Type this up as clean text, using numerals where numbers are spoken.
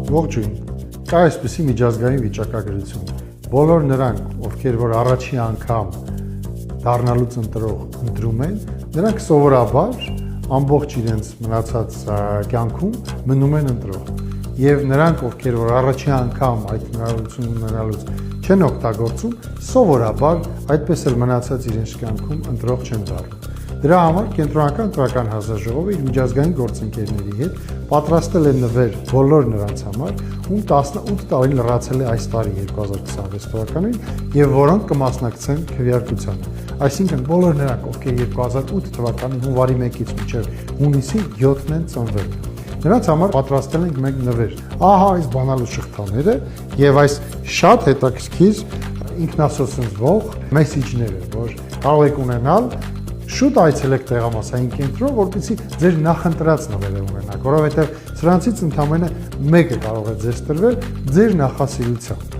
Ողջույն, կա այսպիսի միջազգային վիճակագրություն, բոլոր նրանք, ովքեր որ առաջի անգամ դառնալուց ընտրող ընտրում են, նրանք սովորաբար ամբողջ իրենց մնացած կյանքում մնում են ընտրող, և նրանք, ովքեր որ առաջի անգամ այդ հնարավորությունը ունենալուց չեն օգտագործում, սովորաբար այդպես էլ մնացած իրենց կյանքում ընտրող չեն դառնում։ Դրա համար Կենտրոնական ընտրական հանձնաժողովը իր միջազգային գործընկերների հետ պատրաստել է նվեր բոլոր նրանց համար, ում 18 տարի լրացել է այս տարի 2026 թվականին և որոնք կմասնակցեն քվեարկությանը։ Այսինքն բոլոր նրանք, ովքեր 2008 թվականի հունվարի 1-ից մինչև հունիսի 7-ն են ծնվել։ Նրանց համար պատրաստել ենք մենք նվեր։ Ահա այս բանալու շղթաները և այս շատ հետաքրքիր ինքնասոսնձվող մեսիջները, որ կարող եք ունենալ, շուտ այցելեք տեղամասային կենտրոն, որպեսզի ձեր նախընտրած նվերը ունենաք, որովհետև սրանցից ընդամենը մեկը կարող է ձեզ տրվել ձեր նախասիրությամբ։